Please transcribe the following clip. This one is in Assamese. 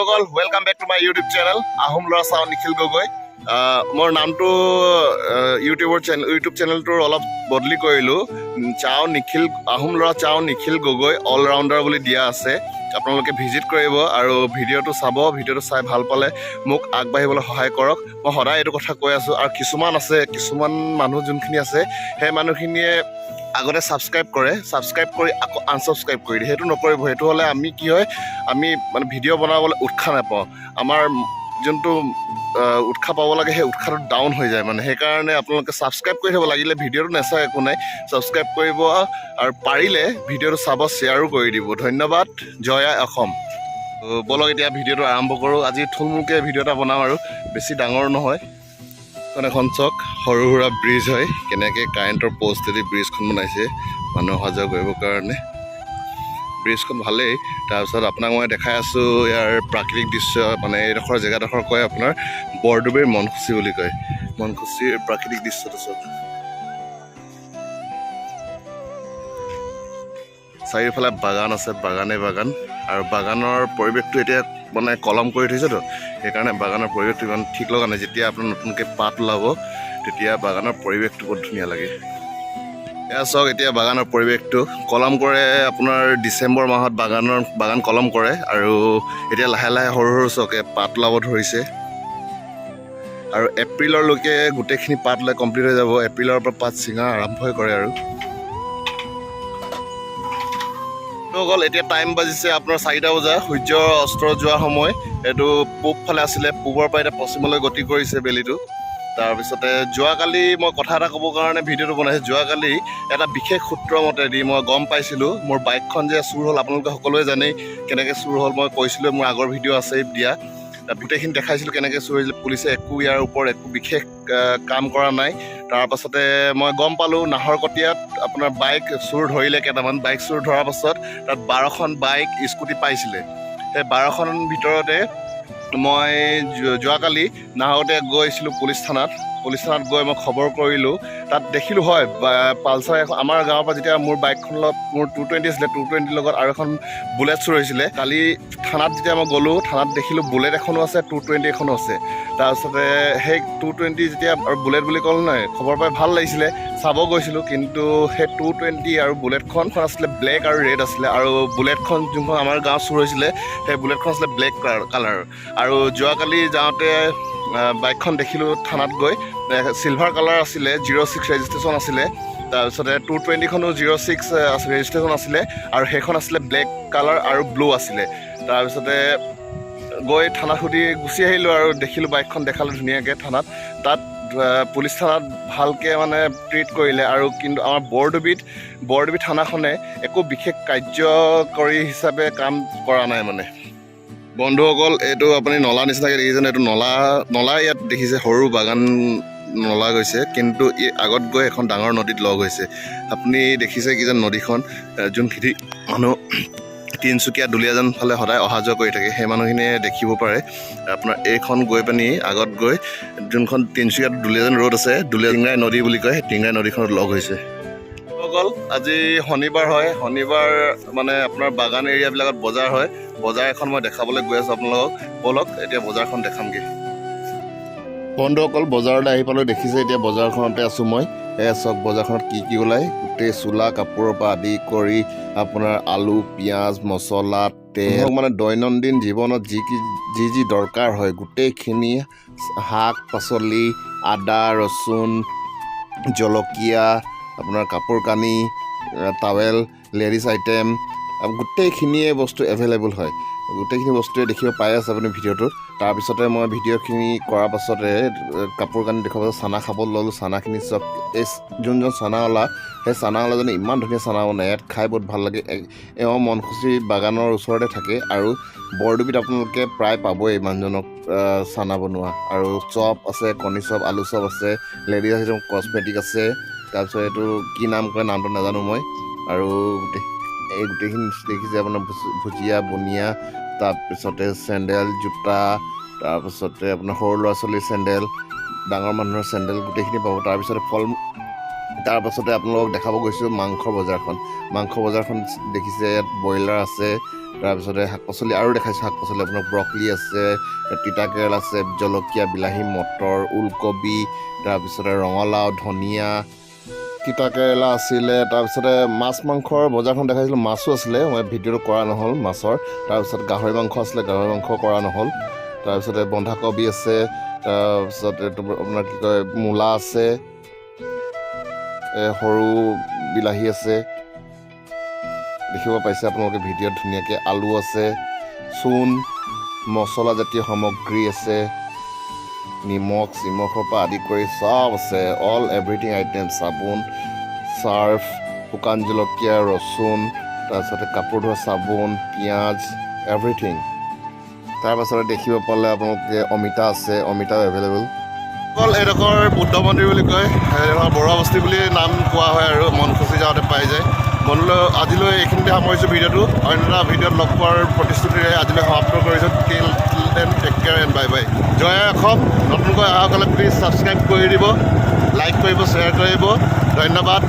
বন্ধুসকল welcome back to my YouTube channel Ahom ল'ৰা চাও নিখিল গগৈ মোৰ নামটো ইউটিউব চেনেলটোৰ অলপ বদলি কৰিলোঁ চাও নিখিল আহোম ল'ৰা চাও নিখিল গগৈ অল ৰাউণ্ডাৰ বুলি দিয়া আছে আপোনালোকে ভিজিট কৰিব আৰু ভিডিঅ'টো চাব ভিডিঅ'টো চাই ভাল পালে মোক আগবাঢ়িবলৈ সহায় কৰক মই সদায় এইটো কথা কৈ আছোঁ আৰু কিছুমান মানুহ যোনখিনি আছে সেই মানুহখিনিয়ে আগতে ছাবস্ক্ৰাইব কৰি আকৌ আনছাবস্ক্ৰাইব কৰি দিয়ে সেইটো নকৰিব সেইটো হ'লে আমি কি হয় আমি মানে ভিডিঅ' বনাবলৈ উৎসাহ নাপাওঁ আমাৰ যোনটো উৎসাহ পাব লাগে সেই উৎসাহটো ডাউন হৈ যায় মানে সেইকাৰণে আপোনালোকে ছাবস্ক্ৰাইব কৰি থ'ব লাগিলে ভিডিঅ'টো নেচাই একো নাই ছাবস্ক্ৰাইব কৰিব আৰু পাৰিলে ভিডিঅ'টো চাব শ্বেয়াৰো কৰি দিব ধন্যবাদ জয় আই অসম বলক এতিয়া ভিডিঅ'টো আৰম্ভ কৰোঁ আজি থুলমূলকৈ ভিডিঅ' এটা বনাম আৰু বেছি ডাঙৰ নহয় এখন চক সৰু সুৰা ব্ৰিজ হয় কেনেকৈ কাৰেণ্টৰ প'ষ্টেদি ব্ৰিজখন বনাইছে মানুহ অহা যোৱা কৰিবৰ কাৰণে ব্ৰিজখন ভালেই তাৰপিছত আপোনাক মই দেখাই আছোঁ ইয়াৰ প্ৰাকৃতিক দৃশ্য মানে এইডোখৰ জেগাডোখৰ কয় আপোনাৰ বৰডুবিৰ মনখুচি বুলি কয় মনখুচিৰ প্ৰাকৃতিক দৃশ্যটো চব চাৰিওফালে বাগান আছে বাগান আৰু বাগানৰ পৰিৱেশটো এতিয়া মানে কলম কৰি থৈছেতো সেইকাৰণে বাগানৰ পৰিৱেশটো ইমান ঠিক লগা নাই যেতিয়া আপোনাৰ নতুনকৈ পাত ওলাব তেতিয়া বাগানৰ পৰিৱেশটো বহুত ধুনীয়া লাগে এয়া চাওক এতিয়া বাগানৰ পৰিৱেশটো কলম কৰে আপোনাৰ ডিচেম্বৰ মাহত বাগান কলম কৰে আৰু এতিয়া লাহে লাহে সৰু চকে পাত ওলাব ধৰিছে আৰু এপ্ৰিলৰলৈকে গোটেইখিনি পাত ওলাই কমপ্লিট হৈ যাব এপ্ৰিলৰ পৰা পাত ছিঙা আৰম্ভ কৰে আৰু গ'ল এতিয়া টাইম বাজিছে আপোনাৰ 4টা বজা সূৰ্য অস্ত যোৱাৰ সময় এইটো পূব ফালে আছিলে পূবৰ পৰা এতিয়া পশ্চিমলৈ গতি কৰিছে বেলিটো তাৰপিছতে যোৱাকালি মই কথা এটা ক'বৰ কাৰণে ভিডিঅ'টো বনাইছোঁ যোৱাকালি এটা বিশেষ সূত্ৰ মতেদি মই গম পাইছিলোঁ মোৰ বাইকখন যে চুৰ হ'ল আপোনালোকে সকলোৱে জানেই কেনেকৈ চুৰ হ'ল মই কৈছিলোঁ মোৰ আগৰ ভিডিঅ' আছে দিয়া গোটেইখিনি দেখাইছিলোঁ কেনেকৈ চুৰ হৈছিল পুলিচে ইয়াৰ ওপৰত একো বিশেষ কাম কৰা নাই তাৰপাছতে মই গম পালোঁ নাহৰকটীয়াত আপোনাৰ বাইক চুৰ ধৰিলে কেইটামান বাইক চুৰ ধৰাৰ পাছত তাত 12খন বাইক স্কুটি পাইছিলে সেই 12খন ভিতৰতে মই যোৱাকালি নাহৰকটীয়া গৈছিলোঁ পুলিচ থানাত গৈ মই খবৰ কৰিলোঁ তাত দেখিলোঁ হয় পালচাৰ এখন আমাৰ গাঁৱৰ পৰা যেতিয়া মোৰ বাইকখন লগত মোৰ 220 আছিলে 220 লগত আৰু এখন বুলেট চুৰ হৈছিলে কালি থানাত যেতিয়া মই গ'লোঁ থানাত দেখিলোঁ বুলেট এখনো আছে 220 এখনো আছে তাৰপিছতে সেই 220 যেতিয়া আৰু বুলেট বুলি ক'লোঁ নহয় খবৰ পাই ভাল লাগিছিলে চাব গৈছিলোঁ কিন্তু সেই 220 আৰু বুলেটখন আছিলে ব্লেক আৰু ৰেড আছিলে আৰু বুলেটখন যোনখন আমাৰ গাঁৱত চুৰ হৈছিলে সেই বুলেটখন আছিলে ব্লেক কালাৰ আৰু যোৱাকালি যাওঁতে বাইকখন দেখিলোঁ থানাত গৈ চিলভাৰ কালাৰ আছিলে 06 ৰেজিষ্ট্ৰেশ্যন আছিলে তাৰপিছতে 220খনো 06 ৰেজিষ্ট্ৰেশ্যন আছিলে আৰু সেইখন আছিলে ব্লেক কালাৰ আৰু ব্লু আছিলে তাৰপিছতে গৈ থানাত সুধি গুচি আহিলোঁ আৰু দেখিলোঁ বাইকখন দেখালোঁ ধুনীয়াকৈ থানাত তাত পুলিচ থানাত ভালকৈ মানে ট্ৰিট কৰিলে আৰু কিন্তু আমাৰ বৰডুবি থানাখনে একো বিশেষ কাৰ্যকৰী হিচাপে কাম কৰা নাই মানে বন্ধুসকল এইটো আপুনি নলা নিচিনাকৈ দেখিছেনে এইটো নলা ইয়াত দেখিছে সৰু বাগান নলা গৈছে কিন্তু আগত গৈ এখন ডাঙৰ নদীত লগ হৈছে আপুনি দেখিছে কি যেন নদীখন যোনখিনি মানুহ তিনিচুকীয়া দুলীয়াজান ফালে সদায় অহা যোৱা কৰি থাকে সেই মানুহখিনিয়ে দেখিব পাৰে আপোনাৰ এইখন গৈ পিনি আগত গৈ যোনখন তিনিচুকীয়া দুলীয়াজান ৰোড আছে টিংৰাই নদী বুলি কয় সেই টিংৰাই নদীখনত লগ হৈছে গ'ল আজি শনিবাৰ হয় শনিবাৰ মানে আপোনাৰ বাগান এৰিয়াবিলাকত বজাৰ হয় বজাৰ এখন মই দেখাবলৈ গৈ আছোঁ আপোনালোকক বলক এতিয়া বজাৰখন দেখামগৈ বন্ধুসকল বজাৰলৈ আহি পালোঁ দেখিছে এতিয়া বজাৰখনতে আছোঁ মই চাওক বজাৰখনত কি ওলায় গোটেই চোলা কাপোৰৰ পৰা আদি কৰি আপোনাৰ আলু পিঁয়াজ মছলা তেল মানে দৈনন্দিন জীৱনত যি দৰকাৰ হয় গোটেইখিনি শাক পাচলি আদা ৰচুন জলকীয়া আপোনাৰ কাপোৰ কানি টাৱেল লেডিজ আইটেম গোটেইখিনিয়ে বস্তু এভেইলেবল হয় গোটেইখিনি বস্তুৱে দেখিব পাই আছে আপুনি ভিডিঅ'টোত তাৰপিছতে মই ভিডিঅ'খিনি কৰাৰ পাছতে কাপোৰ কানি দেখুৱাৰ পাছত চানা খাব ল'লোঁ চানাখিনি চব এই যোনজন চানাৱালা সেই চানাৱালাজনে ইমান ধুনীয়া চানা বনায় ইয়াত খাই বহুত ভাল লাগে এওঁ মনখুচি বাগানৰ ওচৰতে থাকে আৰু বৰডুবিত আপোনালোকে প্ৰায় পাবই মানুহজনক চানা বনোৱা আৰু চপ আছে কণী চপ আলু চপ আছে লেডিজ আইটেম কচমেটিক আছে তাৰপিছত এইটো কি নাম কয় নামটো নাজানো মই আৰু গোটেইখিনি দেখিছে আপোনাৰ ভুজিয়া বুনিয়া তাৰপিছতে চেণ্ডেল জোতা তাৰপিছতে আপোনাৰ সৰু ল'ৰা ছোৱালীৰ চেণ্ডেল ডাঙৰ মানুহৰ চেণ্ডেল গোটেইখিনি পাব তাৰপিছতে তাৰপাছতে আপোনালোকক দেখাব গৈছোঁ মাংস বজাৰখন দেখিছে ইয়াত ব্ৰইলাৰ আছে তাৰপিছতে শাক পাচলি আৰু দেখাইছোঁ শাক পাচলি আপোনাৰ ব্ৰকলি আছে, তিতা কেৰেলা আছে, জলকীয়া, বিলাহী, মটৰ, ওলকবি, তাৰপিছতে ৰঙালাও, ধনিয়া, তিতা কেৰেলা আছিলে। তাৰপিছতে মাছ মাংসৰ বজাৰখন দেখাইছিলোঁ, মাছো আছিলে, মই ভিডিঅ'টো কৰা নহ'ল মাছৰ। তাৰপিছত গাহৰি মাংস আছিলে, গাহৰি মাংস কৰা নহ'ল। তাৰপিছতে বন্ধাকবি আছে, তাৰপিছত এইটো আপোনাৰ কি কয় মূলা আছে, সৰু বিলাহী আছে, দেখিব পাইছে আপোনালোকে ভিডিঅ'ত ধুনীয়াকৈ। আলু আছে, চূণ, মছলাজাতীয় সামগ্ৰী আছে, নিমখ চিমখৰ পৰা আদি কৰি চব আছে, অল এভৰিথিং আইটেম, চাবোন, চাৰ্ফ, শুকান জলকীয়া, ৰচুন, তাৰপিছতে কাপোৰ ধোৱা চাবোন, পিঁয়াজ, এভৰিথিং। তাৰপাছতে দেখিব পালে আপোনালোকে অমিতা আছে, অমিতাও এভেইলেবল। অকল এইডোখৰ বুদ্ধ মন্দিৰ বুলি কয়, এইডোখৰ বৰুৱা বস্তি বুলি নাম কোৱা হয় আৰু মন খুচি যাওঁতে পাই যায়। মনলৈ আজিলৈ এইখিনিতে সামৰিছোঁ ভিডিঅ'টো। অন্য এটা ভিডিঅ'ত লগ পোৱাৰ প্ৰতিশ্ৰুতিৰে আজিলৈ সমাপ্ত কৰিছোঁ। Take care and bye bye. জয় অসম। নতুনকৈ অহাসকলে প্লিজ ছাবস্ক্ৰাইব কৰি দিব, লাইক কৰিব, শ্বেয়াৰ কৰিব। ধন্যবাদ।